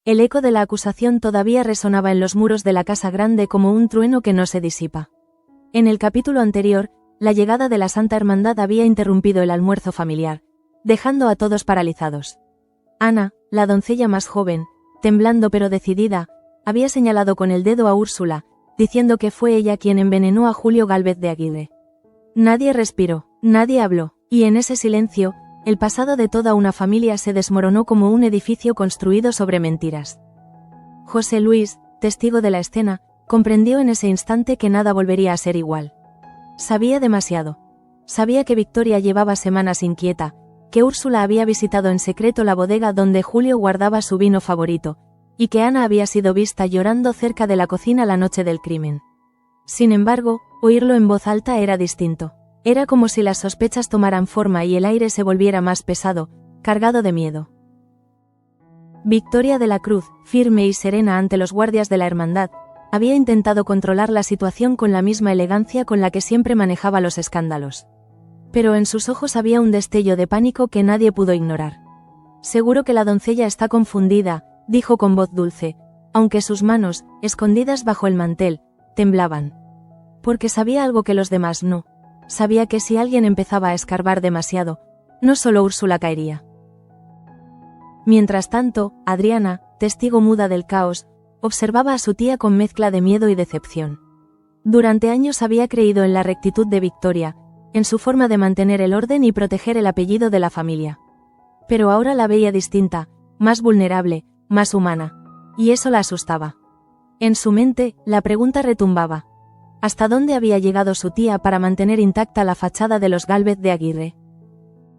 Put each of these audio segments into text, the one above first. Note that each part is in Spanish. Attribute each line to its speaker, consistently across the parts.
Speaker 1: El eco de la acusación todavía resonaba en los muros de la casa grande como un trueno que no se disipa. En el capítulo anterior, la llegada de la Santa Hermandad había interrumpido el almuerzo familiar, dejando a todos paralizados. Ana, la doncella más joven, temblando pero decidida, había señalado con el dedo a Úrsula, diciendo que fue ella quien envenenó a Julio Gálvez de Aguirre. Nadie respiró, nadie habló, y en ese silencio, el pasado de toda una familia se desmoronó como un edificio construido sobre mentiras. José Luis, testigo de la escena, comprendió en ese instante que nada volvería a ser igual. Sabía demasiado. Sabía que Victoria llevaba semanas inquieta, que Úrsula había visitado en secreto la bodega donde Julio guardaba su vino favorito, y que Ana había sido vista llorando cerca de la cocina la noche del crimen. Sin embargo, oírlo en voz alta era distinto. Era como si las sospechas tomaran forma y el aire se volviera más pesado, cargado de miedo. Victoria de la Cruz, firme y serena ante los guardias de la hermandad, había intentado controlar la situación con la misma elegancia con la que siempre manejaba los escándalos. Pero en sus ojos había un destello de pánico que nadie pudo ignorar. Seguro que la doncella está confundida, dijo con voz dulce, aunque sus manos, escondidas bajo el mantel, temblaban. Porque sabía algo que los demás no. Sabía que si alguien empezaba a escarbar demasiado, no solo Úrsula caería. Mientras tanto, Adriana, testigo muda del caos, observaba a su tía con mezcla de miedo y decepción. Durante años había creído en la rectitud de Victoria, en su forma de mantener el orden y proteger el apellido de la familia. Pero ahora la veía distinta, más vulnerable, más humana, y eso la asustaba. En su mente, la pregunta retumbaba. ¿Hasta dónde había llegado su tía para mantener intacta la fachada de los Gálvez de Aguirre?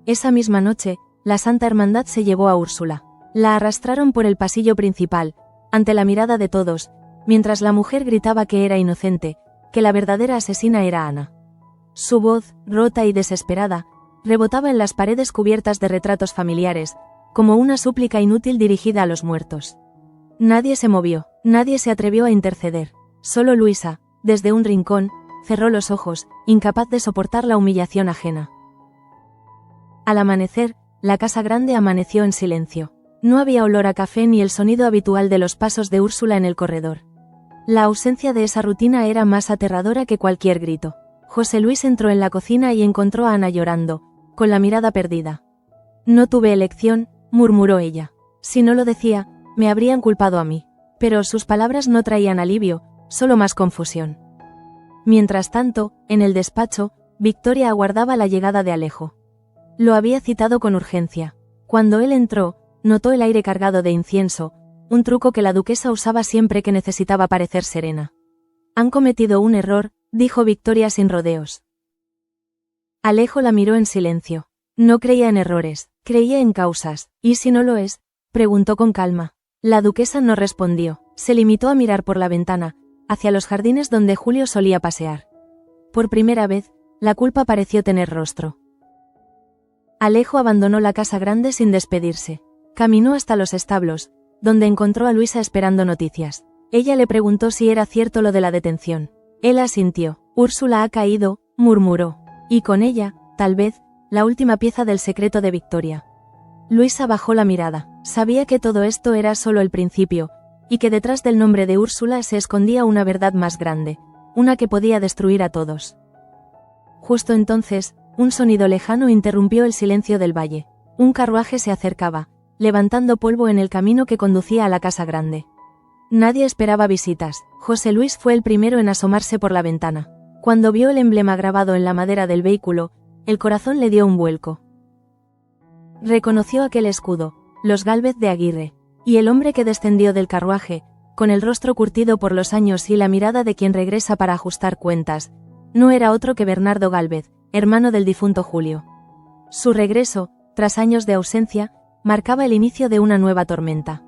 Speaker 1: Esa misma noche, la Santa Hermandad se llevó a Úrsula. La arrastraron por el pasillo principal, ante la mirada de todos, mientras la mujer gritaba que era inocente, que la verdadera asesina era Ana. Su voz, rota y desesperada, rebotaba en las paredes cubiertas de retratos familiares, como una súplica inútil dirigida a los muertos. Nadie se movió, nadie se atrevió a interceder. Solo Luisa, desde un rincón, cerró los ojos, incapaz de soportar la humillación ajena. Al amanecer, la casa grande amaneció en silencio. No había olor a café ni el sonido habitual de los pasos de Úrsula en el corredor. La ausencia de esa rutina era más aterradora que cualquier grito. José Luis entró en la cocina y encontró a Ana llorando, con la mirada perdida. «No tuve elección», murmuró ella. «Si no lo decía, me habrían culpado a mí». Pero sus palabras no traían alivio, solo más confusión. Mientras tanto, en el despacho, Victoria aguardaba la llegada de Alejo. Lo había citado con urgencia. Cuando él entró, notó el aire cargado de incienso, un truco que la duquesa usaba siempre que necesitaba parecer serena. «Han cometido un error», dijo Victoria sin rodeos. Alejo la miró en silencio. No creía en errores, creía en causas. «¿Y si no lo es?», preguntó con calma. La duquesa no respondió, se limitó a mirar por la ventana, hacia los jardines donde Julio solía pasear. Por primera vez, la culpa pareció tener rostro. Alejo abandonó la casa grande sin despedirse. Caminó hasta los establos, donde encontró a Luisa esperando noticias. Ella le preguntó si era cierto lo de la detención. Él asintió. «Úrsula ha caído», murmuró. Y con ella, tal vez, la última pieza del secreto de Victoria. Luisa bajó la mirada. Sabía que todo esto era solo el principio, y que detrás del nombre de Úrsula se escondía una verdad más grande, una que podía destruir a todos. Justo entonces, un sonido lejano interrumpió el silencio del valle. Un carruaje se acercaba, levantando polvo en el camino que conducía a la casa grande. Nadie esperaba visitas. José Luis fue el primero en asomarse por la ventana. Cuando vio el emblema grabado en la madera del vehículo, el corazón le dio un vuelco. Reconoció aquel escudo, los Gálvez de Aguirre, y el hombre que descendió del carruaje, con el rostro curtido por los años y la mirada de quien regresa para ajustar cuentas, no era otro que Bernardo Gálvez, hermano del difunto Julio. Su regreso, tras años de ausencia, marcaba el inicio de una nueva tormenta.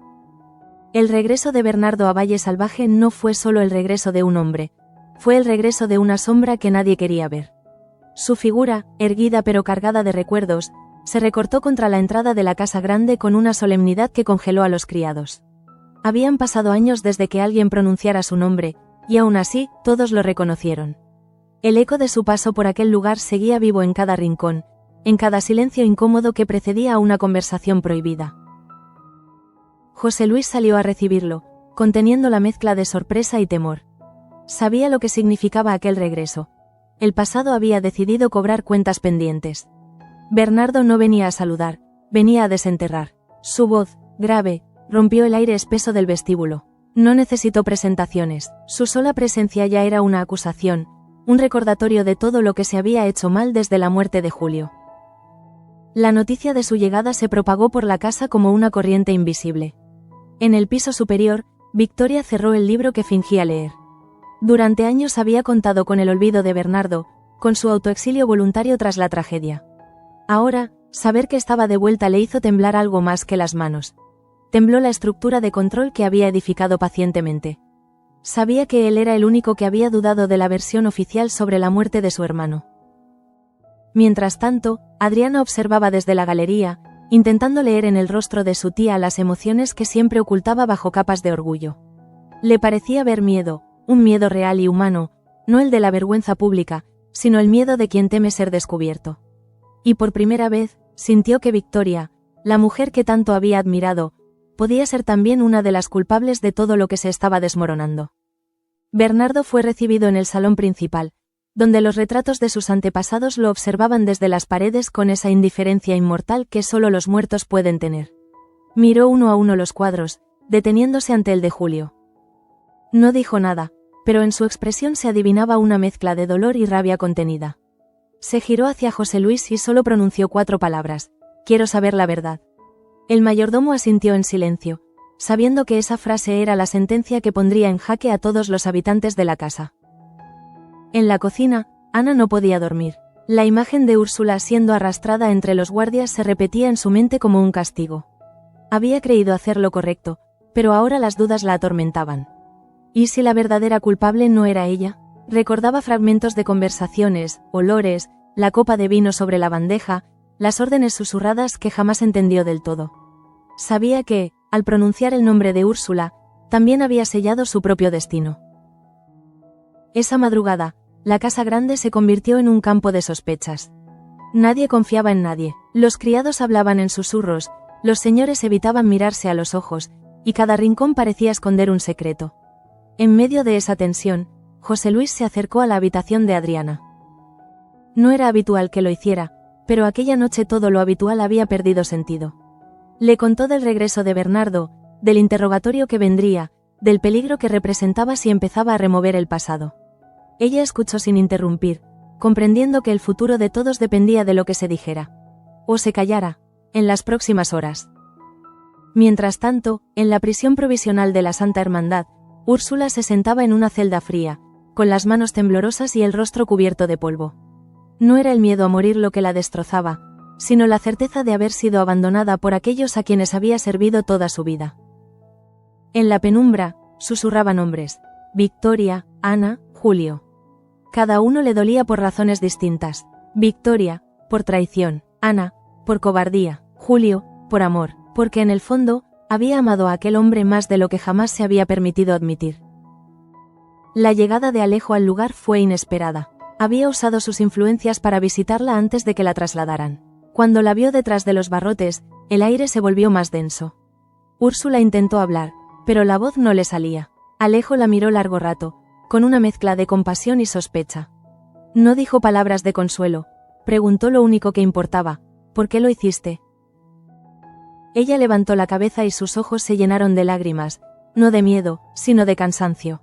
Speaker 1: El regreso de Bernardo a Valle Salvaje no fue solo el regreso de un hombre, fue el regreso de una sombra que nadie quería ver. Su figura, erguida pero cargada de recuerdos, se recortó contra la entrada de la casa grande con una solemnidad que congeló a los criados. Habían pasado años desde que alguien pronunciara su nombre, y aún así, todos lo reconocieron. El eco de su paso por aquel lugar seguía vivo en cada rincón, en cada silencio incómodo que precedía a una conversación prohibida. José Luis salió a recibirlo, conteniendo la mezcla de sorpresa y temor. Sabía lo que significaba aquel regreso. El pasado había decidido cobrar cuentas pendientes. Bernardo no venía a saludar, venía a desenterrar. Su voz, grave, rompió el aire espeso del vestíbulo. No necesitó presentaciones, su sola presencia ya era una acusación, un recordatorio de todo lo que se había hecho mal desde la muerte de Julio. La noticia de su llegada se propagó por la casa como una corriente invisible. En el piso superior, Victoria cerró el libro que fingía leer. Durante años había contado con el olvido de Bernardo, con su autoexilio voluntario tras la tragedia. Ahora, saber que estaba de vuelta le hizo temblar algo más que las manos. Tembló la estructura de control que había edificado pacientemente. Sabía que él era el único que había dudado de la versión oficial sobre la muerte de su hermano. Mientras tanto, Adriana observaba desde la galería, intentando leer en el rostro de su tía las emociones que siempre ocultaba bajo capas de orgullo. Le parecía ver miedo, un miedo real y humano, no el de la vergüenza pública, sino el miedo de quien teme ser descubierto. Y por primera vez, sintió que Victoria, la mujer que tanto había admirado, podía ser también una de las culpables de todo lo que se estaba desmoronando. Bernardo fue recibido en el salón principal, donde los retratos de sus antepasados lo observaban desde las paredes con esa indiferencia inmortal que solo los muertos pueden tener. Miró uno a uno los cuadros, deteniéndose ante el de Julio. No dijo nada, pero en su expresión se adivinaba una mezcla de dolor y rabia contenida. Se giró hacia José Luis y solo pronunció 4 palabras: «Quiero saber la verdad». El mayordomo asintió en silencio, sabiendo que esa frase era la sentencia que pondría en jaque a todos los habitantes de la casa. En la cocina, Ana no podía dormir. La imagen de Úrsula siendo arrastrada entre los guardias se repetía en su mente como un castigo. Había creído hacer lo correcto, pero ahora las dudas la atormentaban. ¿Y si la verdadera culpable no era ella? Recordaba fragmentos de conversaciones, olores, la copa de vino sobre la bandeja, las órdenes susurradas que jamás entendió del todo. Sabía que, al pronunciar el nombre de Úrsula, también había sellado su propio destino. Esa madrugada, la casa grande se convirtió en un campo de sospechas. Nadie confiaba en nadie, los criados hablaban en susurros, los señores evitaban mirarse a los ojos, y cada rincón parecía esconder un secreto. En medio de esa tensión, José Luis se acercó a la habitación de Adriana. No era habitual que lo hiciera, pero aquella noche todo lo habitual había perdido sentido. Le contó del regreso de Bernardo, del interrogatorio que vendría, del peligro que representaba si empezaba a remover el pasado. Ella escuchó sin interrumpir, comprendiendo que el futuro de todos dependía de lo que se dijera. O se callara, en las próximas horas. Mientras tanto, en la prisión provisional de la Santa Hermandad, Úrsula se sentaba en una celda fría, con las manos temblorosas y el rostro cubierto de polvo. No era el miedo a morir lo que la destrozaba, sino la certeza de haber sido abandonada por aquellos a quienes había servido toda su vida. En la penumbra, susurraban nombres: Victoria, Ana, Julio. Cada uno le dolía por razones distintas. Victoria, por traición; Ana, por cobardía; Julio, por amor, porque en el fondo, había amado a aquel hombre más de lo que jamás se había permitido admitir. La llegada de Alejo al lugar fue inesperada. Había usado sus influencias para visitarla antes de que la trasladaran. Cuando la vio detrás de los barrotes, el aire se volvió más denso. Úrsula intentó hablar, pero la voz no le salía. Alejo la miró largo rato, con una mezcla de compasión y sospecha. No dijo palabras de consuelo, preguntó lo único que importaba: ¿por qué lo hiciste? Ella levantó la cabeza y sus ojos se llenaron de lágrimas, no de miedo, sino de cansancio.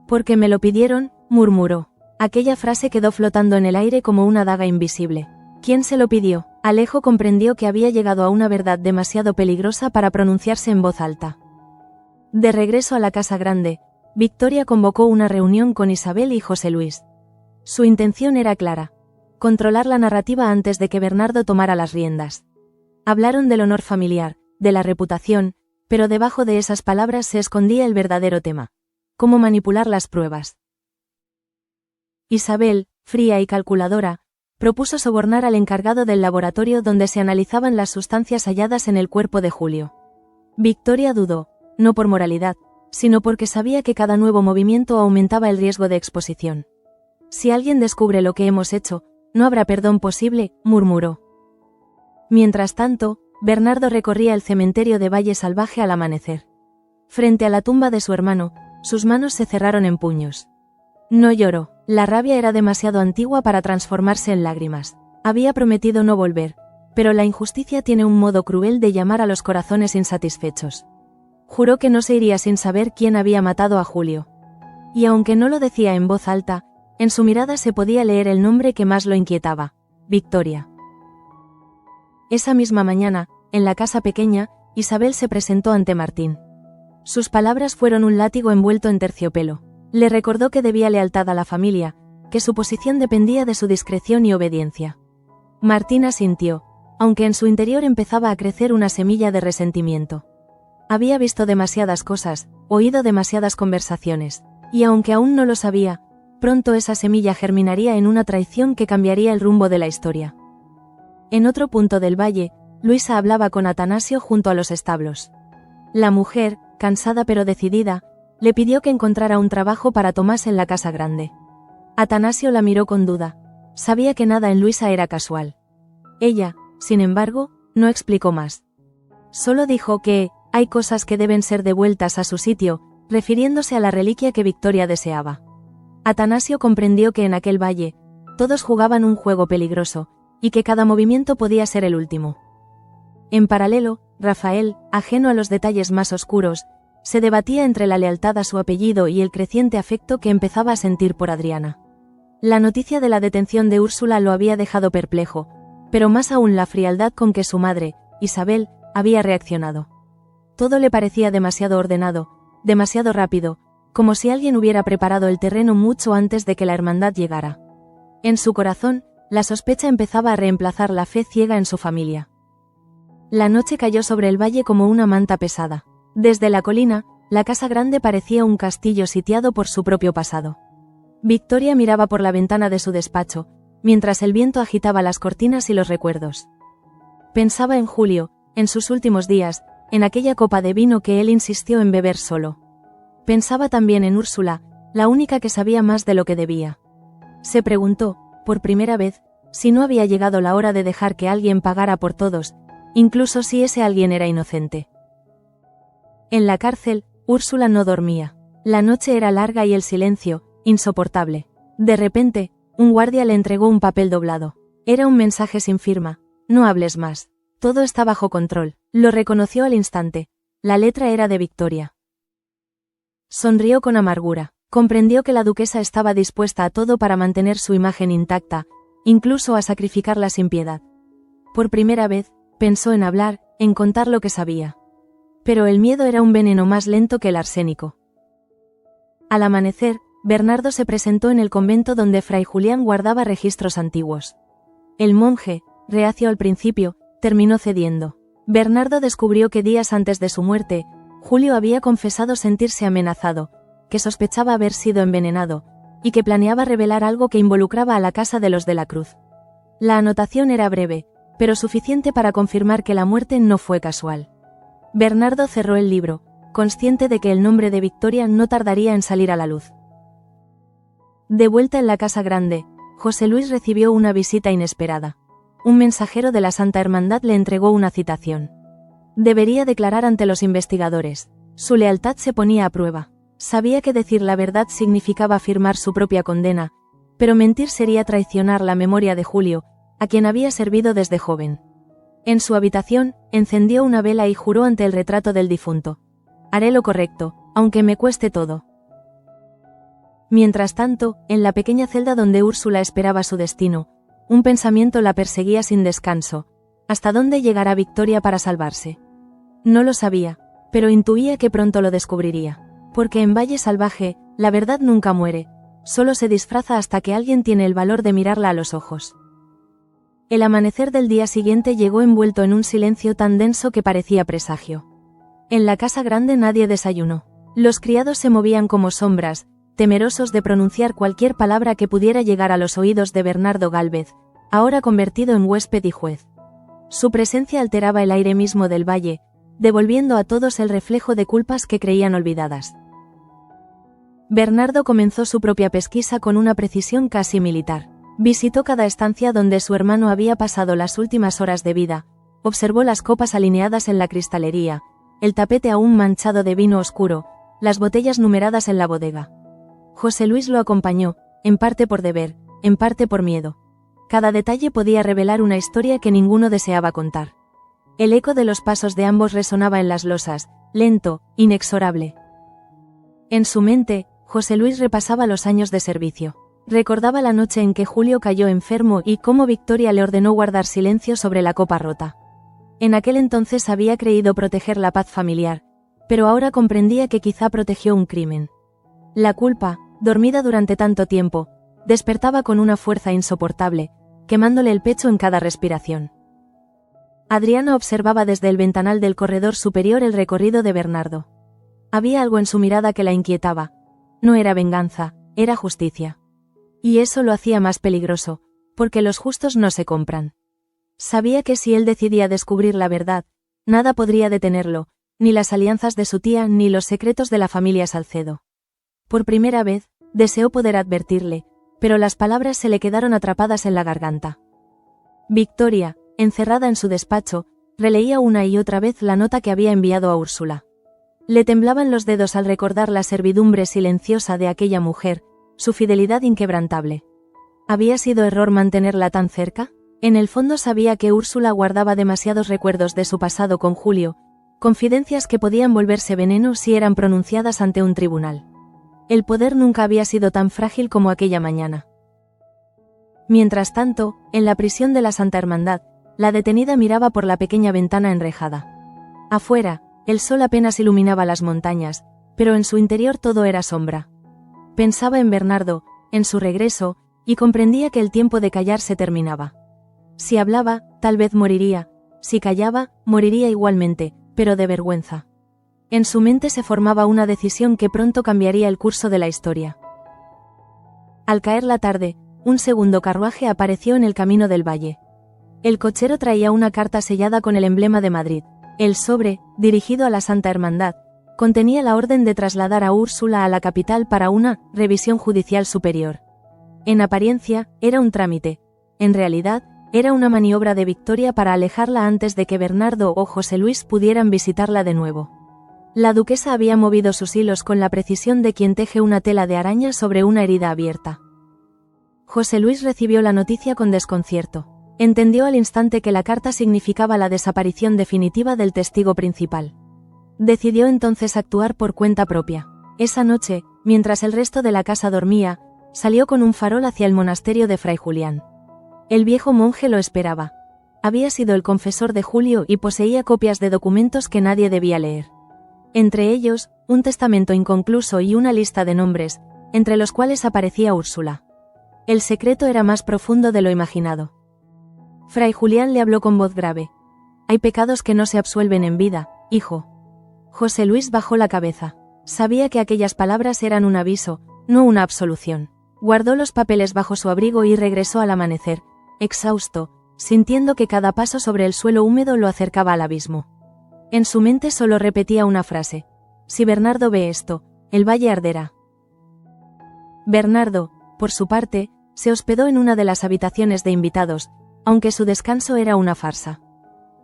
Speaker 1: «Porque me lo pidieron», murmuró. Aquella frase quedó flotando en el aire como una daga invisible. ¿Quién se lo pidió? Alejo comprendió que había llegado a una verdad demasiado peligrosa para pronunciarse en voz alta. De regreso a la casa grande, Victoria convocó una reunión con Isabel y José Luis. Su intención era clara: controlar la narrativa antes de que Bernardo tomara las riendas. Hablaron del honor familiar, de la reputación, pero debajo de esas palabras se escondía el verdadero tema: cómo manipular las pruebas. Isabel, fría y calculadora, propuso sobornar al encargado del laboratorio donde se analizaban las sustancias halladas en el cuerpo de Julio. Victoria dudó, no por moralidad, sino porque sabía que cada nuevo movimiento aumentaba el riesgo de exposición. «Si alguien descubre lo que hemos hecho, no habrá perdón posible», murmuró. Mientras tanto, Bernardo recorría el cementerio de Valle Salvaje al amanecer. Frente a la tumba de su hermano, sus manos se cerraron en puños. No lloró, la rabia era demasiado antigua para transformarse en lágrimas. Había prometido no volver, pero la injusticia tiene un modo cruel de llamar a los corazones insatisfechos. Juró que no se iría sin saber quién había matado a Julio. Y aunque no lo decía en voz alta, en su mirada se podía leer el nombre que más lo inquietaba: Victoria. Esa misma mañana, en la casa pequeña, Isabel se presentó ante Martín. Sus palabras fueron un látigo envuelto en terciopelo. Le recordó que debía lealtad a la familia, que su posición dependía de su discreción y obediencia. Martín asintió, aunque en su interior empezaba a crecer una semilla de resentimiento. Había visto demasiadas cosas, oído demasiadas conversaciones, y aunque aún no lo sabía, pronto esa semilla germinaría en una traición que cambiaría el rumbo de la historia. En otro punto del valle, Luisa hablaba con Atanasio junto a los establos. La mujer, cansada pero decidida, le pidió que encontrara un trabajo para Tomás en la casa grande. Atanasio la miró con duda. Sabía que nada en Luisa era casual. Ella, sin embargo, no explicó más. Solo dijo que hay cosas que deben ser devueltas a su sitio, refiriéndose a la reliquia que Victoria deseaba. Atanasio comprendió que en aquel valle, todos jugaban un juego peligroso, y que cada movimiento podía ser el último. En paralelo, Rafael, ajeno a los detalles más oscuros, se debatía entre la lealtad a su apellido y el creciente afecto que empezaba a sentir por Adriana. La noticia de la detención de Úrsula lo había dejado perplejo, pero más aún la frialdad con que su madre, Isabel, había reaccionado. Todo le parecía demasiado ordenado, demasiado rápido, como si alguien hubiera preparado el terreno mucho antes de que la hermandad llegara. En su corazón, la sospecha empezaba a reemplazar la fe ciega en su familia. La noche cayó sobre el valle como una manta pesada. Desde la colina, la casa grande parecía un castillo sitiado por su propio pasado. Victoria miraba por la ventana de su despacho, mientras el viento agitaba las cortinas y los recuerdos. Pensaba en Julio, en sus últimos días, en aquella copa de vino que él insistió en beber solo. Pensaba también en Úrsula, la única que sabía más de lo que debía. Se preguntó, por primera vez, si no había llegado la hora de dejar que alguien pagara por todos, incluso si ese alguien era inocente. En la cárcel, Úrsula no dormía. La noche era larga y el silencio, insoportable. De repente, un guardia le entregó un papel doblado. Era un mensaje sin firma: no hables más. Todo está bajo control. Lo reconoció al instante. La letra era de Victoria. Sonrió con amargura. Comprendió que la duquesa estaba dispuesta a todo para mantener su imagen intacta, incluso a sacrificarla sin piedad. Por primera vez, pensó en hablar, en contar lo que sabía. Pero el miedo era un veneno más lento que el arsénico. Al amanecer, Bernardo se presentó en el convento donde Fray Julián guardaba registros antiguos. El monje, reacio al principio, terminó cediendo. Bernardo descubrió que días antes de su muerte, Julio había confesado sentirse amenazado, que sospechaba haber sido envenenado, y que planeaba revelar algo que involucraba a la casa de los de la Cruz. La anotación era breve, pero suficiente para confirmar que la muerte no fue casual. Bernardo cerró el libro, consciente de que el nombre de Victoria no tardaría en salir a la luz. De vuelta en la casa grande, José Luis recibió una visita inesperada. Un mensajero de la Santa Hermandad le entregó una citación. Debería declarar ante los investigadores. Su lealtad se ponía a prueba. Sabía que decir la verdad significaba firmar su propia condena, pero mentir sería traicionar la memoria de Julio, a quien había servido desde joven. En su habitación, encendió una vela y juró ante el retrato del difunto: haré lo correcto, aunque me cueste todo. Mientras tanto, en la pequeña celda donde Úrsula esperaba su destino, un pensamiento la perseguía sin descanso: ¿hasta dónde llegará Victoria para salvarse? No lo sabía, pero intuía que pronto lo descubriría. Porque en Valle Salvaje, la verdad nunca muere, solo se disfraza hasta que alguien tiene el valor de mirarla a los ojos. El amanecer del día siguiente llegó envuelto en un silencio tan denso que parecía presagio. En la casa grande nadie desayunó. Los criados se movían como sombras, temerosos de pronunciar cualquier palabra que pudiera llegar a los oídos de Bernardo Gálvez, ahora convertido en huésped y juez. Su presencia alteraba el aire mismo del valle, devolviendo a todos el reflejo de culpas que creían olvidadas. Bernardo comenzó su propia pesquisa con una precisión casi militar. Visitó cada estancia donde su hermano había pasado las últimas horas de vida, observó las copas alineadas en la cristalería, el tapete aún manchado de vino oscuro, las botellas numeradas en la bodega. José Luis lo acompañó, en parte por deber, en parte por miedo. Cada detalle podía revelar una historia que ninguno deseaba contar. El eco de los pasos de ambos resonaba en las losas, lento, inexorable. En su mente, José Luis repasaba los años de servicio. Recordaba la noche en que Julio cayó enfermo y cómo Victoria le ordenó guardar silencio sobre la copa rota. En aquel entonces había creído proteger la paz familiar, pero ahora comprendía que quizá protegió un crimen. La culpa, dormida durante tanto tiempo, despertaba con una fuerza insoportable, quemándole el pecho en cada respiración. Adriana observaba desde el ventanal del corredor superior el recorrido de Bernardo. Había algo en su mirada que la inquietaba. No era venganza, era justicia. Y eso lo hacía más peligroso, porque los justos no se compran. Sabía que si él decidía descubrir la verdad, nada podría detenerlo, ni las alianzas de su tía ni los secretos de la familia Salcedo. Por primera vez, deseó poder advertirle, pero las palabras se le quedaron atrapadas en la garganta. Victoria, encerrada en su despacho, releía una y otra vez la nota que había enviado a Úrsula. Le temblaban los dedos al recordar la servidumbre silenciosa de aquella mujer, su fidelidad inquebrantable. ¿Había sido error mantenerla tan cerca? En el fondo sabía que Úrsula guardaba demasiados recuerdos de su pasado con Julio, confidencias que podían volverse veneno si eran pronunciadas ante un tribunal. El poder nunca había sido tan frágil como aquella mañana. Mientras tanto, en la prisión de la Santa Hermandad, la detenida miraba por la pequeña ventana enrejada. Afuera, el sol apenas iluminaba las montañas, pero en su interior todo era sombra. Pensaba en Bernardo, en su regreso, y comprendía que el tiempo de callar se terminaba. Si hablaba, tal vez moriría, si callaba, moriría igualmente, pero de vergüenza. En su mente se formaba una decisión que pronto cambiaría el curso de la historia. Al caer la tarde, un segundo carruaje apareció en el camino del valle. El cochero traía una carta sellada con el emblema de Madrid. El sobre, dirigido a la Santa Hermandad, contenía la orden de trasladar a Úrsula a la capital para una revisión judicial superior. En apariencia, era un trámite. En realidad, era una maniobra de Victoria para alejarla antes de que Bernardo o José Luis pudieran visitarla de nuevo. La duquesa había movido sus hilos con la precisión de quien teje una tela de araña sobre una herida abierta. José Luis recibió la noticia con desconcierto. Entendió al instante que la carta significaba la desaparición definitiva del testigo principal. Decidió entonces actuar por cuenta propia. Esa noche, mientras el resto de la casa dormía, salió con un farol hacia el monasterio de Fray Julián. El viejo monje lo esperaba. Había sido el confesor de Julio y poseía copias de documentos que nadie debía leer. Entre ellos, un testamento inconcluso y una lista de nombres, entre los cuales aparecía Úrsula. El secreto era más profundo de lo imaginado. Fray Julián le habló con voz grave. Hay pecados que no se absuelven en vida, hijo. José Luis bajó la cabeza. Sabía que aquellas palabras eran un aviso, no una absolución. Guardó los papeles bajo su abrigo y regresó al amanecer, exhausto, sintiendo que cada paso sobre el suelo húmedo lo acercaba al abismo. En su mente solo repetía una frase. Si Bernardo ve esto, el valle arderá. Bernardo, por su parte, se hospedó en una de las habitaciones de invitados, aunque su descanso era una farsa.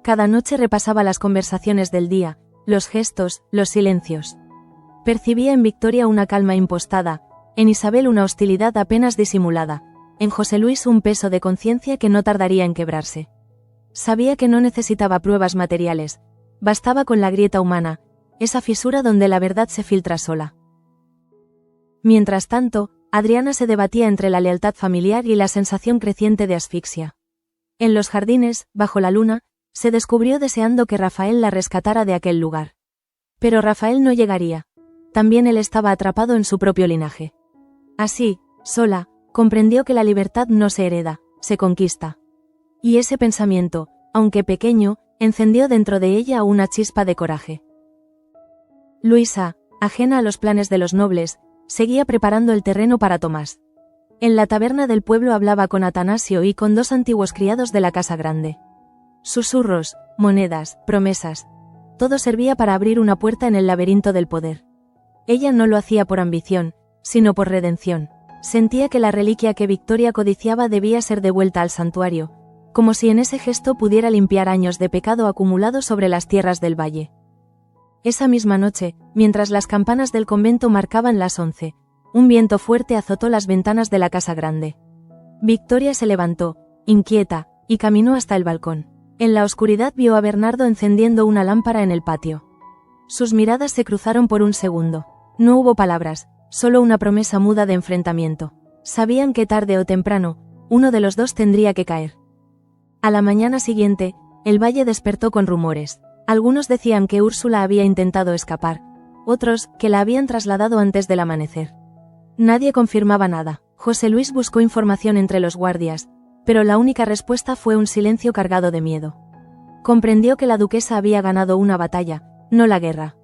Speaker 1: Cada noche repasaba las conversaciones del día, los gestos, los silencios. Percibía en Victoria una calma impostada, en Isabel una hostilidad apenas disimulada, en José Luis un peso de conciencia que no tardaría en quebrarse. Sabía que no necesitaba pruebas materiales, bastaba con la grieta humana, esa fisura donde la verdad se filtra sola. Mientras tanto, Adriana se debatía entre la lealtad familiar y la sensación creciente de asfixia. En los jardines, bajo la luna, se descubrió deseando que Rafael la rescatara de aquel lugar. Pero Rafael no llegaría. También él estaba atrapado en su propio linaje. Así, sola, comprendió que la libertad no se hereda, se conquista. Y ese pensamiento, aunque pequeño, encendió dentro de ella una chispa de coraje. Luisa, ajena a los planes de los nobles, seguía preparando el terreno para Tomás. En la taberna del pueblo hablaba con Atanasio y con dos antiguos criados de la casa grande. Susurros, monedas, promesas. Todo servía para abrir una puerta en el laberinto del poder. Ella no lo hacía por ambición, sino por redención. Sentía que la reliquia que Victoria codiciaba debía ser devuelta al santuario, como si en ese gesto pudiera limpiar años de pecado acumulado sobre las tierras del valle. Esa misma noche, mientras las campanas del convento marcaban las 11, un viento fuerte azotó las ventanas de la casa grande. Victoria se levantó, inquieta, y caminó hasta el balcón. En la oscuridad vio a Bernardo encendiendo una lámpara en el patio. Sus miradas se cruzaron por un segundo. No hubo palabras, solo una promesa muda de enfrentamiento. Sabían que tarde o temprano, uno de los dos tendría que caer. A la mañana siguiente, el valle despertó con rumores. Algunos decían que Úrsula había intentado escapar, otros, que la habían trasladado antes del amanecer. Nadie confirmaba nada. José Luis buscó información entre los guardias, pero la única respuesta fue un silencio cargado de miedo. Comprendió que la duquesa había ganado una batalla, no la guerra.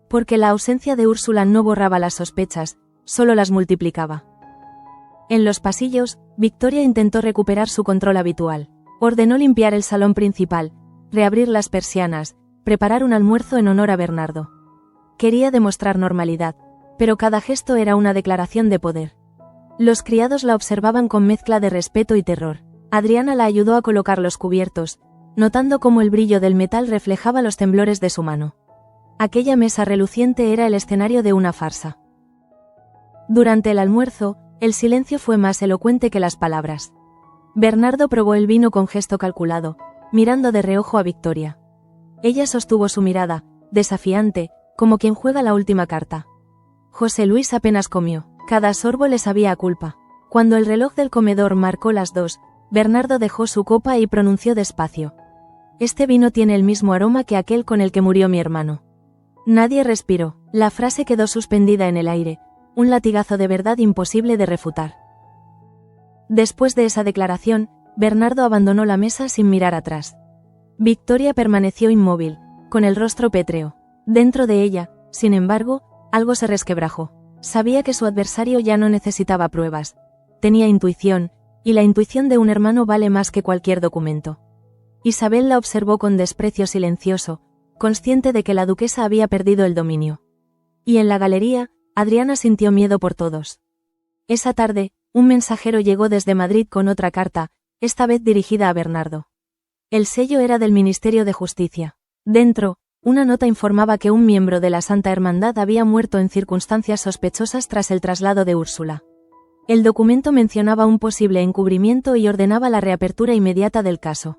Speaker 1: Porque la ausencia de Úrsula no borraba las sospechas, solo las multiplicaba. En los pasillos, Victoria intentó recuperar su control habitual. Ordenó limpiar el salón principal, reabrir las persianas, preparar un almuerzo en honor a Bernardo. Quería demostrar normalidad, pero cada gesto era una declaración de poder. Los criados la observaban con mezcla de respeto y terror. Adriana la ayudó a colocar los cubiertos, notando cómo el brillo del metal reflejaba los temblores de su mano. Aquella mesa reluciente era el escenario de una farsa. Durante el almuerzo, el silencio fue más elocuente que las palabras. Bernardo probó el vino con gesto calculado, mirando de reojo a Victoria. Ella sostuvo su mirada, desafiante, como quien juega la última carta. José Luis apenas comió, cada sorbo le sabía a culpa. Cuando el reloj del comedor marcó las 2, Bernardo dejó su copa y pronunció despacio: «Este vino tiene el mismo aroma que aquel con el que murió mi hermano». Nadie respiró, la frase quedó suspendida en el aire, un latigazo de verdad imposible de refutar. Después de esa declaración, Bernardo abandonó la mesa sin mirar atrás. Victoria permaneció inmóvil, con el rostro pétreo. Dentro de ella, sin embargo, algo se resquebrajó. Sabía que su adversario ya no necesitaba pruebas. Tenía intuición, y la intuición de un hermano vale más que cualquier documento. Isabel la observó con desprecio silencioso, consciente de que la duquesa había perdido el dominio. Y en la galería, Adriana sintió miedo por todos. Esa tarde, un mensajero llegó desde Madrid con otra carta, esta vez dirigida a Bernardo. El sello era del Ministerio de Justicia. Dentro, una nota informaba que un miembro de la Santa Hermandad había muerto en circunstancias sospechosas tras el traslado de Úrsula. El documento mencionaba un posible encubrimiento y ordenaba la reapertura inmediata del caso.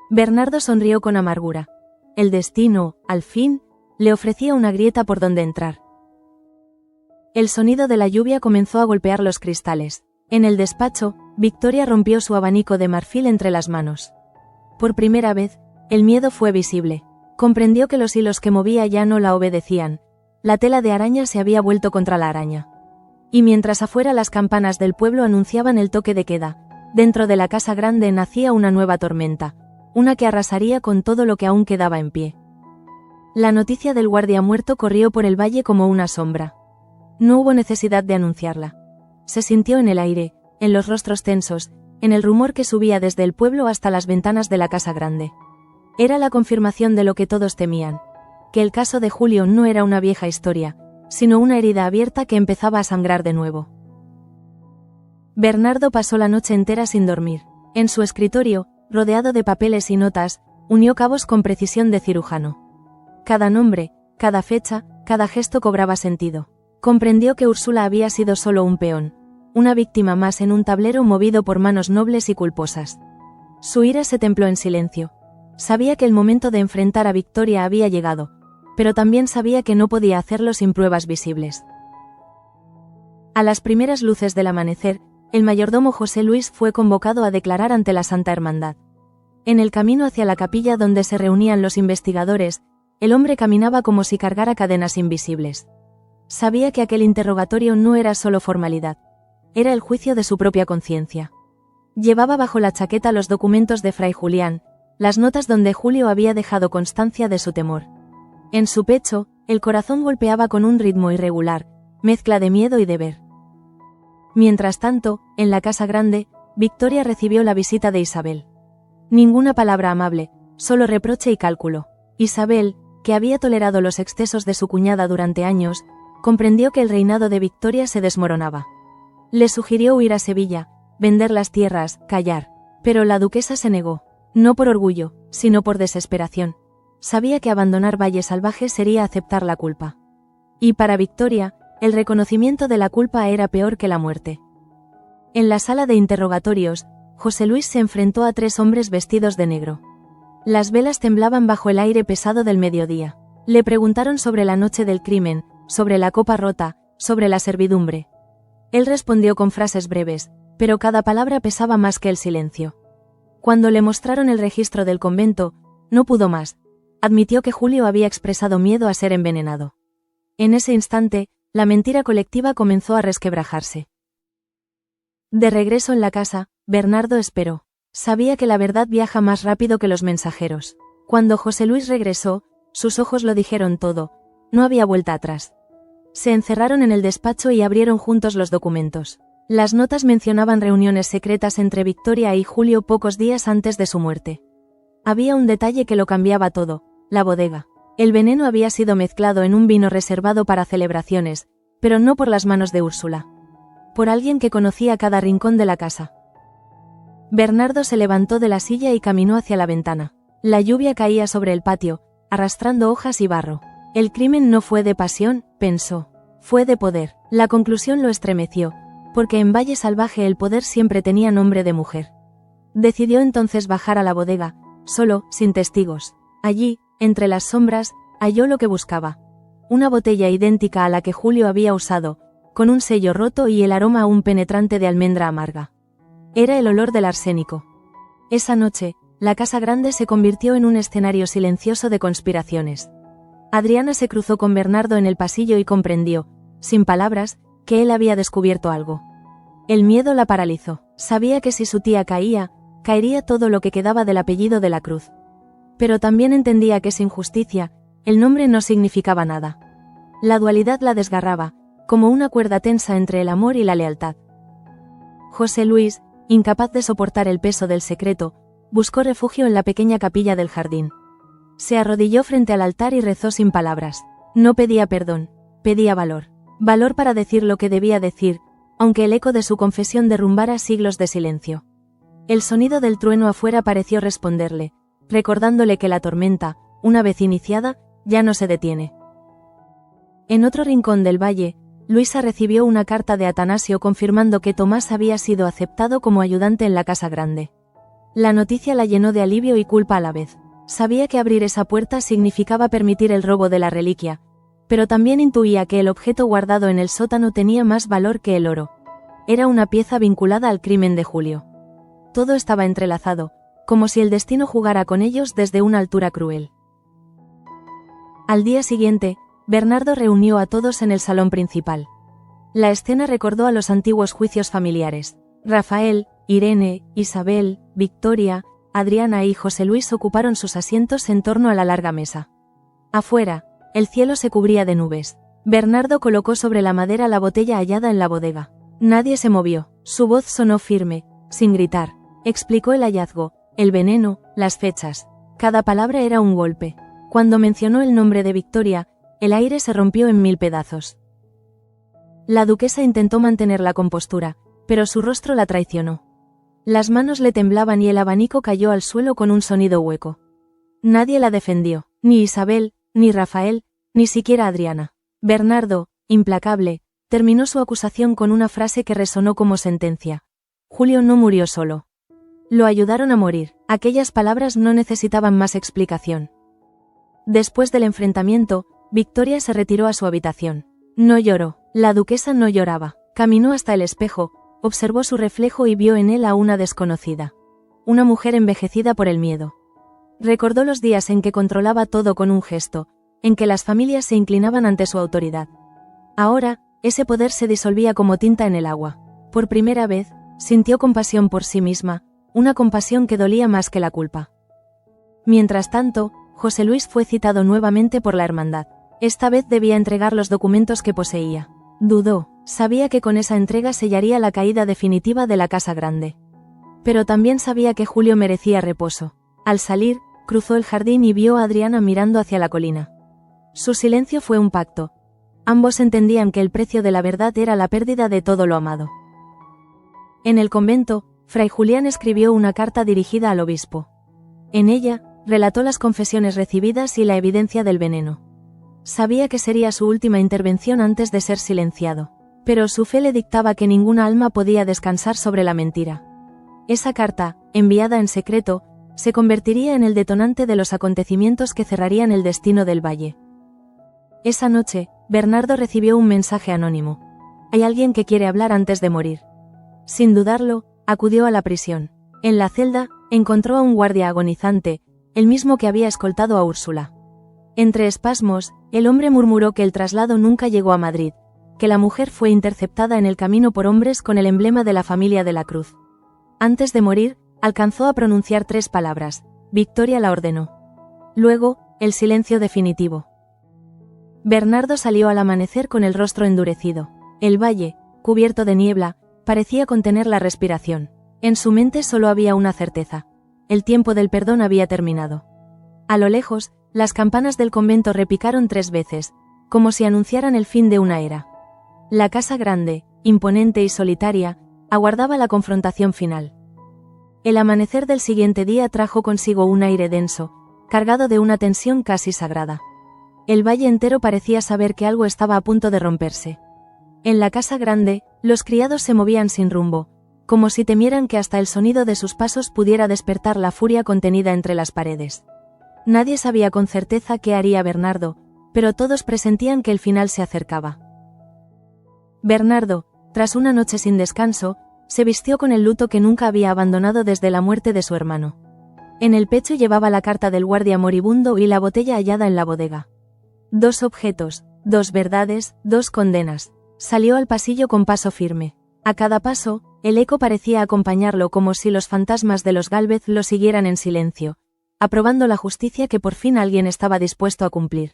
Speaker 1: Bernardo sonrió con amargura. El destino, al fin, le ofrecía una grieta por donde entrar. El sonido de la lluvia comenzó a golpear los cristales. En el despacho, Victoria rompió su abanico de marfil entre las manos. Por primera vez, el miedo fue visible. Comprendió que los hilos que movía ya no la obedecían. La tela de araña se había vuelto contra la araña. Y mientras afuera las campanas del pueblo anunciaban el toque de queda, dentro de la casa grande nacía una nueva tormenta, una que arrasaría con todo lo que aún quedaba en pie. La noticia del guardia muerto corrió por el valle como una sombra. No hubo necesidad de anunciarla. Se sintió en el aire, en los rostros tensos, en el rumor que subía desde el pueblo hasta las ventanas de la casa grande. Era la confirmación de lo que todos temían, que el caso de Julio no era una vieja historia, sino una herida abierta que empezaba a sangrar de nuevo. Bernardo pasó la noche entera sin dormir. En su escritorio, rodeado de papeles y notas, unió cabos con precisión de cirujano. Cada nombre, cada fecha, cada gesto cobraba sentido. Comprendió que Úrsula había sido solo un peón, una víctima más en un tablero movido por manos nobles y culposas. Su ira se templó en silencio. Sabía que el momento de enfrentar a Victoria había llegado, pero también sabía que no podía hacerlo sin pruebas visibles. A las primeras luces del amanecer, el mayordomo José Luis fue convocado a declarar ante la Santa Hermandad. En el camino hacia la capilla donde se reunían los investigadores, el hombre caminaba como si cargara cadenas invisibles. Sabía que aquel interrogatorio no era solo formalidad, era el juicio de su propia conciencia. Llevaba bajo la chaqueta los documentos de Fray Julián, las notas donde Julio había dejado constancia de su temor. En su pecho, el corazón golpeaba con un ritmo irregular, mezcla de miedo y deber. Mientras tanto, en la casa grande, Victoria recibió la visita de Isabel. Ninguna palabra amable, solo reproche y cálculo. Isabel, que había tolerado los excesos de su cuñada durante años, comprendió que el reinado de Victoria se desmoronaba. Le sugirió huir a Sevilla, vender las tierras, callar, Pero la duquesa se negó. No por orgullo, sino por desesperación. Sabía que abandonar Valle Salvaje sería aceptar la culpa. Y para Victoria, el reconocimiento de la culpa era peor que la muerte. En la sala de interrogatorios, José Luis se enfrentó a 3 hombres vestidos de negro. Las velas temblaban bajo el aire pesado del mediodía. Le preguntaron sobre la noche del crimen, sobre la copa rota, sobre la servidumbre. Él respondió con frases breves, pero cada palabra pesaba más que el silencio. Cuando le mostraron el registro del convento, no pudo más. Admitió que Julio había expresado miedo a ser envenenado. En ese instante, la mentira colectiva comenzó a resquebrajarse. De regreso en la casa, Bernardo esperó. Sabía que la verdad viaja más rápido que los mensajeros. Cuando José Luis regresó, sus ojos lo dijeron todo. No había vuelta atrás. Se encerraron en el despacho y abrieron juntos los documentos. Las notas mencionaban reuniones secretas entre Victoria y Julio pocos días antes de su muerte. Había un detalle que lo cambiaba todo: la bodega. El veneno había sido mezclado en un vino reservado para celebraciones, pero no por las manos de Úrsula. Por alguien que conocía cada rincón de la casa. Bernardo se levantó de la silla y caminó hacia la ventana. La lluvia caía sobre el patio, arrastrando hojas y barro. El crimen no fue de pasión, pensó. Fue de poder. La conclusión lo estremeció, porque en Valle Salvaje el poder siempre tenía nombre de mujer. Decidió entonces bajar a la bodega, solo, sin testigos. Allí, entre las sombras, halló lo que buscaba. Una botella idéntica a la que Julio había usado, con un sello roto y el aroma aún penetrante de almendra amarga. Era el olor del arsénico. Esa noche, la casa grande se convirtió en un escenario silencioso de conspiraciones. Adriana se cruzó con Bernardo en el pasillo y comprendió, sin palabras, que él había descubierto algo. El miedo la paralizó. Sabía que si su tía caía, caería todo lo que quedaba del apellido de la Cruz. Pero también entendía que sin justicia, el nombre no significaba nada. La dualidad la desgarraba, como una cuerda tensa entre el amor y la lealtad. José Luis, incapaz de soportar el peso del secreto, buscó refugio en la pequeña capilla del jardín. Se arrodilló frente al altar y rezó sin palabras. No pedía perdón, pedía valor. Valor para decir lo que debía decir, aunque el eco de su confesión derrumbara siglos de silencio. El sonido del trueno afuera pareció responderle, recordándole que la tormenta, una vez iniciada, ya no se detiene. En otro rincón del valle, Luisa recibió una carta de Atanasio confirmando que Tomás había sido aceptado como ayudante en la casa grande. La noticia la llenó de alivio y culpa a la vez. Sabía que abrir esa puerta significaba permitir el robo de la reliquia, pero también intuía que el objeto guardado en el sótano tenía más valor que el oro. Era una pieza vinculada al crimen de Julio. Todo estaba entrelazado, como si el destino jugara con ellos desde una altura cruel. Al día siguiente, Bernardo reunió a todos en el salón principal. La escena recordó a los antiguos juicios familiares. Rafael, Irene, Isabel, Victoria, Adriana y José Luis ocuparon sus asientos en torno a la larga mesa. Afuera, el cielo se cubría de nubes. Bernardo colocó sobre la madera la botella hallada en la bodega. Nadie se movió. Su voz sonó firme, sin gritar. Explicó el hallazgo, el veneno, las fechas. Cada palabra era un golpe. Cuando mencionó el nombre de Victoria, el aire se rompió en 1000 pedazos. La duquesa intentó mantener la compostura, pero su rostro la traicionó. Las manos le temblaban y el abanico cayó al suelo con un sonido hueco. Nadie la defendió, ni Isabel, ni Rafael, ni siquiera Adriana. Bernardo, implacable, terminó su acusación con una frase que resonó como sentencia. Julio no murió solo. Lo ayudaron a morir. Aquellas palabras no necesitaban más explicación. Después del enfrentamiento, Victoria se retiró a su habitación. No lloró. La duquesa no lloraba. Caminó hasta el espejo, observó su reflejo y vio en él a una desconocida. Una mujer envejecida por el miedo. Recordó los días en que controlaba todo con un gesto, en que las familias se inclinaban ante su autoridad. Ahora, ese poder se disolvía como tinta en el agua. Por primera vez, sintió compasión por sí misma, una compasión que dolía más que la culpa. Mientras tanto, José Luis fue citado nuevamente por la hermandad. Esta vez debía entregar los documentos que poseía. Dudó, sabía que con esa entrega sellaría la caída definitiva de la casa grande. Pero también sabía que Julio merecía reposo. Al salir, cruzó el jardín y vio a Adriana mirando hacia la colina. Su silencio fue un pacto. Ambos entendían que el precio de la verdad era la pérdida de todo lo amado. En el convento, Fray Julián escribió una carta dirigida al obispo. En ella, relató las confesiones recibidas y la evidencia del veneno. Sabía que sería su última intervención antes de ser silenciado, pero su fe le dictaba que ninguna alma podía descansar sobre la mentira. Esa carta, enviada en secreto, se convertiría en el detonante de los acontecimientos que cerrarían el destino del valle. Esa noche, Bernardo recibió un mensaje anónimo. Hay alguien que quiere hablar antes de morir. Sin dudarlo, acudió a la prisión. En la celda, encontró a un guardia agonizante, el mismo que había escoltado a Úrsula. Entre espasmos, el hombre murmuró que el traslado nunca llegó a Madrid, que la mujer fue interceptada en el camino por hombres con el emblema de la familia de la Cruz. Antes de morir, alcanzó a pronunciar 3 palabras. Victoria la ordenó. Luego, el silencio definitivo. Bernardo salió al amanecer con el rostro endurecido. El valle, cubierto de niebla, parecía contener la respiración. En su mente solo había una certeza. El tiempo del perdón había terminado. A lo lejos, las campanas del convento repicaron 3 veces, como si anunciaran el fin de una era. La casa grande, imponente y solitaria, aguardaba la confrontación final. El amanecer del siguiente día trajo consigo un aire denso, cargado de una tensión casi sagrada. El valle entero parecía saber que algo estaba a punto de romperse. En la casa grande, los criados se movían sin rumbo, como si temieran que hasta el sonido de sus pasos pudiera despertar la furia contenida entre las paredes. Nadie sabía con certeza qué haría Bernardo, pero todos presentían que el final se acercaba. Bernardo, tras una noche sin descanso, se vistió con el luto que nunca había abandonado desde la muerte de su hermano. En el pecho llevaba la carta del guardia moribundo y la botella hallada en la bodega. 2 objetos, 2 verdades, 2 condenas. Salió al pasillo con paso firme. A cada paso, el eco parecía acompañarlo como si los fantasmas de los Gálvez lo siguieran en silencio, aprobando la justicia que por fin alguien estaba dispuesto a cumplir.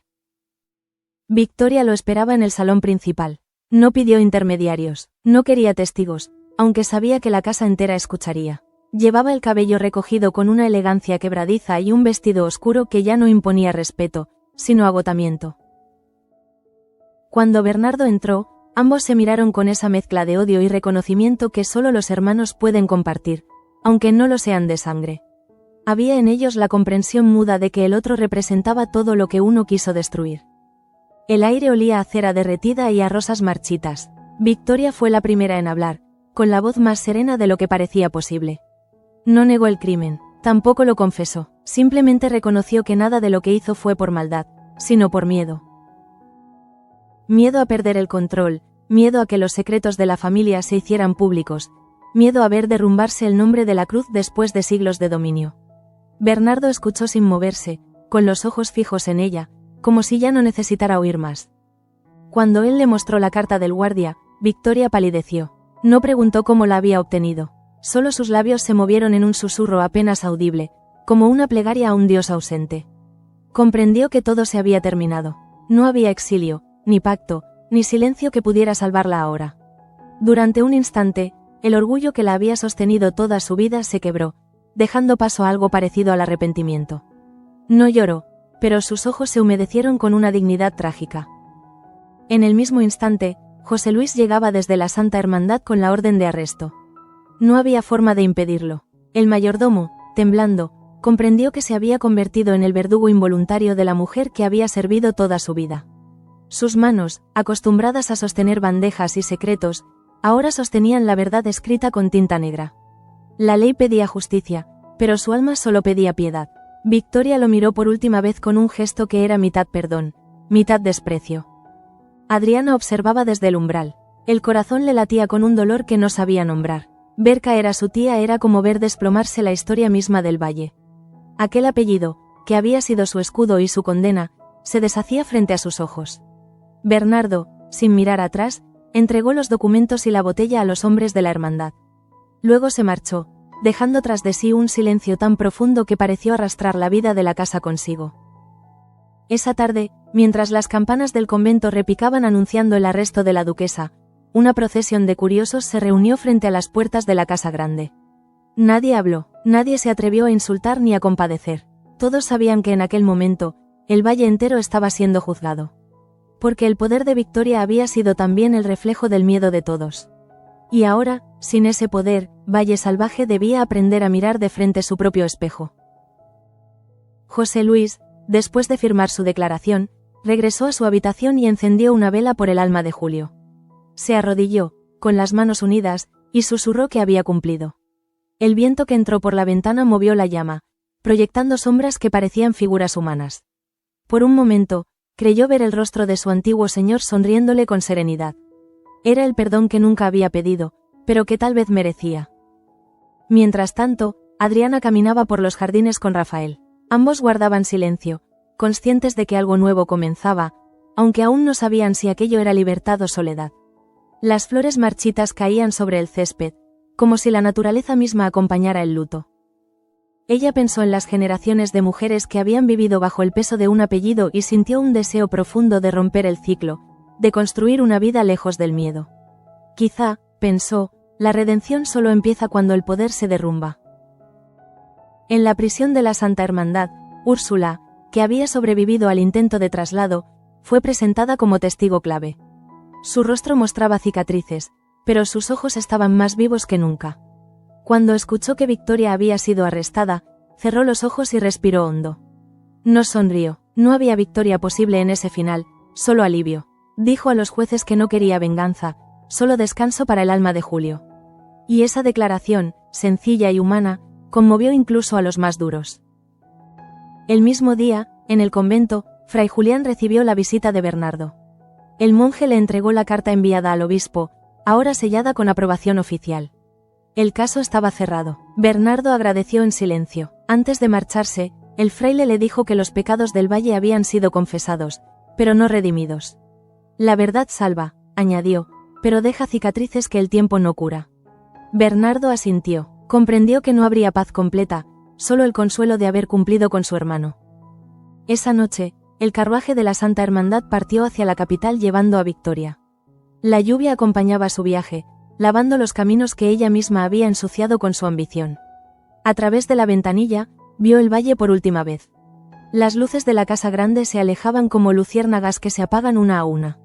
Speaker 1: Victoria lo esperaba en el salón principal. No pidió intermediarios, no quería testigos, aunque sabía que la casa entera escucharía. Llevaba el cabello recogido con una elegancia quebradiza y un vestido oscuro que ya no imponía respeto, sino agotamiento. Cuando Bernardo entró, ambos se miraron con esa mezcla de odio y reconocimiento que solo los hermanos pueden compartir, aunque no lo sean de sangre. Había en ellos la comprensión muda de que el otro representaba todo lo que uno quiso destruir. El aire olía a cera derretida y a rosas marchitas. Victoria fue la primera en hablar, con la voz más serena de lo que parecía posible. No negó el crimen, tampoco lo confesó, simplemente reconoció que nada de lo que hizo fue por maldad, sino por miedo. Miedo a perder el control, miedo a que los secretos de la familia se hicieran públicos, miedo a ver derrumbarse el nombre de la Cruz después de siglos de dominio. Bernardo escuchó sin moverse, con los ojos fijos en ella, como si ya no necesitara oír más. Cuando él le mostró la carta del guardia, Victoria palideció. No preguntó cómo la había obtenido. Solo sus labios se movieron en un susurro apenas audible, como una plegaria a un dios ausente. Comprendió que todo se había terminado. No había exilio, ni pacto, ni silencio que pudiera salvarla ahora. Durante un instante, el orgullo que la había sostenido toda su vida se quebró, dejando paso a algo parecido al arrepentimiento. No lloró, pero sus ojos se humedecieron con una dignidad trágica. En el mismo instante, José Luis llegaba desde la Santa Hermandad con la orden de arresto. No había forma de impedirlo. El mayordomo, temblando, comprendió que se había convertido en el verdugo involuntario de la mujer que había servido toda su vida. Sus manos, acostumbradas a sostener bandejas y secretos, ahora sostenían la verdad escrita con tinta negra. La ley pedía justicia, pero su alma solo pedía piedad. Victoria lo miró por última vez con un gesto que era mitad perdón, mitad desprecio. Adriana observaba desde el umbral. El corazón le latía con un dolor que no sabía nombrar. Ver caer a su tía era como ver desplomarse la historia misma del valle. Aquel apellido, que había sido su escudo y su condena, se deshacía frente a sus ojos. Bernardo, sin mirar atrás, entregó los documentos y la botella a los hombres de la hermandad. Luego se marchó, dejando tras de sí un silencio tan profundo que pareció arrastrar la vida de la casa consigo. Esa tarde, mientras las campanas del convento repicaban anunciando el arresto de la duquesa, una procesión de curiosos se reunió frente a las puertas de la casa grande. Nadie habló, nadie se atrevió a insultar ni a compadecer. Todos sabían que en aquel momento, el valle entero estaba siendo juzgado. Porque el poder de Victoria había sido también el reflejo del miedo de todos. Y ahora, sin ese poder, Valle Salvaje debía aprender a mirar de frente su propio espejo. José Luis, después de firmar su declaración, regresó a su habitación y encendió una vela por el alma de Julio. Se arrodilló, con las manos unidas, y susurró que había cumplido. El viento que entró por la ventana movió la llama, proyectando sombras que parecían figuras humanas. Por un momento, creyó ver el rostro de su antiguo señor sonriéndole con serenidad. Era el perdón que nunca había pedido, pero que tal vez merecía. Mientras tanto, Adriana caminaba por los jardines con Rafael. Ambos guardaban silencio, conscientes de que algo nuevo comenzaba, aunque aún no sabían si aquello era libertad o soledad. Las flores marchitas caían sobre el césped, como si la naturaleza misma acompañara el luto. Ella pensó en las generaciones de mujeres que habían vivido bajo el peso de un apellido y sintió un deseo profundo de romper el ciclo, de construir una vida lejos del miedo. Quizá, pensó, la redención solo empieza cuando el poder se derrumba. En la prisión de la Santa Hermandad, Úrsula, que había sobrevivido al intento de traslado, fue presentada como testigo clave. Su rostro mostraba cicatrices, pero sus ojos estaban más vivos que nunca. Cuando escuchó que Victoria había sido arrestada, cerró los ojos y respiró hondo. No sonrió, no había victoria posible en ese final, solo alivio. Dijo a los jueces que no quería venganza, solo descanso para el alma de Julio. Y esa declaración, sencilla y humana, conmovió incluso a los más duros. El mismo día, en el convento, Fray Julián recibió la visita de Bernardo. El monje le entregó la carta enviada al obispo, ahora sellada con aprobación oficial. El caso estaba cerrado. Bernardo agradeció en silencio. Antes de marcharse, el fraile le dijo que los pecados del valle habían sido confesados, pero no redimidos. La verdad salva, añadió, pero deja cicatrices que el tiempo no cura. Bernardo asintió. Comprendió que no habría paz completa, solo el consuelo de haber cumplido con su hermano. Esa noche, el carruaje de la Santa Hermandad partió hacia la capital llevando a Victoria. La lluvia acompañaba su viaje, lavando los caminos que ella misma había ensuciado con su ambición. A través de la ventanilla, vio el valle por última vez. Las luces de la casa grande se alejaban como luciérnagas que se apagan una a una.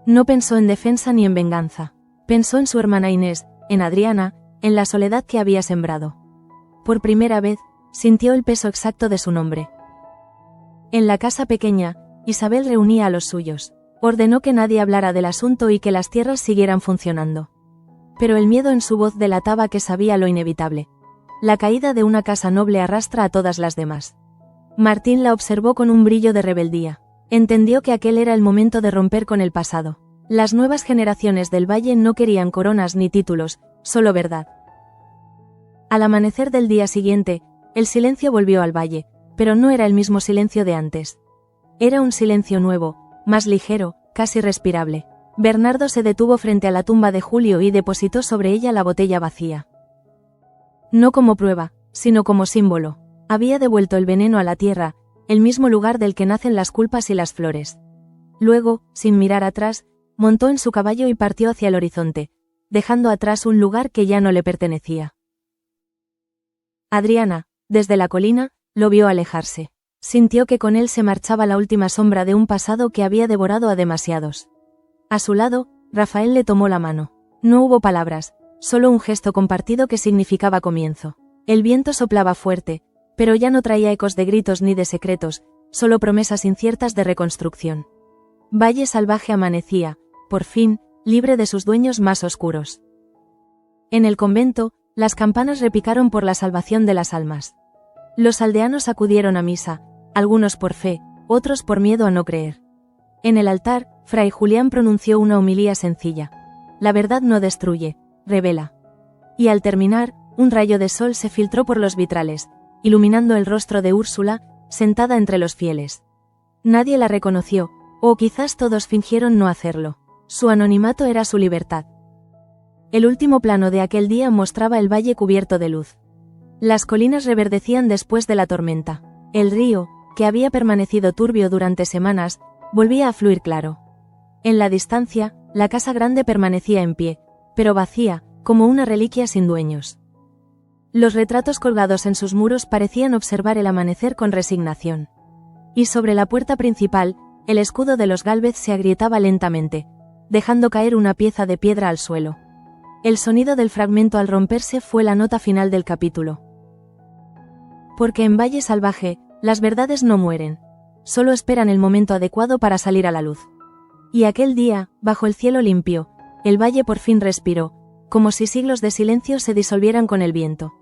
Speaker 1: No pensó en defensa ni en venganza. Pensó en su hermana Inés, en Adriana, en la soledad que había sembrado. Por primera vez, sintió el peso exacto de su nombre. En la casa pequeña, Isabel reunía a los suyos. Ordenó que nadie hablara del asunto y que las tierras siguieran funcionando. Pero el miedo en su voz delataba que sabía lo inevitable. La caída de una casa noble arrastra a todas las demás. Martín la observó con un brillo de rebeldía. Entendió que aquel era el momento de romper con el pasado. Las nuevas generaciones del valle no querían coronas ni títulos, solo verdad. Al amanecer del día siguiente, el silencio volvió al valle, pero no era el mismo silencio de antes. Era un silencio nuevo, más ligero, casi respirable. Bernardo se detuvo frente a la tumba de Julio y depositó sobre ella la botella vacía. No como prueba, sino como símbolo. Había devuelto el veneno a la tierra, el mismo lugar del que nacen las culpas y las flores. Luego, sin mirar atrás, montó en su caballo y partió hacia el horizonte, dejando atrás un lugar que ya no le pertenecía. Adriana, desde la colina, lo vio alejarse. Sintió que con él se marchaba la última sombra de un pasado que había devorado a demasiados. A su lado, Rafael le tomó la mano. No hubo palabras, solo un gesto compartido que significaba comienzo. El viento soplaba fuerte, pero ya no traía ecos de gritos ni de secretos, solo promesas inciertas de reconstrucción. Valle Salvaje amanecía, por fin, libre de sus dueños más oscuros. En el convento, las campanas repicaron por la salvación de las almas. Los aldeanos acudieron a misa, algunos por fe, otros por miedo a no creer. En el altar, Fray Julián pronunció una homilía sencilla. La verdad no destruye, revela. Y al terminar, un rayo de sol se filtró por los vitrales, iluminando el rostro de Úrsula, sentada entre los fieles. Nadie la reconoció, o quizás todos fingieron no hacerlo. Su anonimato era su libertad. El último plano de aquel día mostraba el valle cubierto de luz. Las colinas reverdecían después de la tormenta. El río, que había permanecido turbio durante semanas, volvía a fluir claro. En la distancia, la casa grande permanecía en pie, pero vacía, como una reliquia sin dueños. Los retratos colgados en sus muros parecían observar el amanecer con resignación. Y sobre la puerta principal, el escudo de los Gálvez se agrietaba lentamente, dejando caer una pieza de piedra al suelo. El sonido del fragmento al romperse fue la nota final del capítulo. Porque en Valle Salvaje, las verdades no mueren. Solo esperan el momento adecuado para salir a la luz. Y aquel día, bajo el cielo limpio, el valle por fin respiró, como si siglos de silencio se disolvieran con el viento.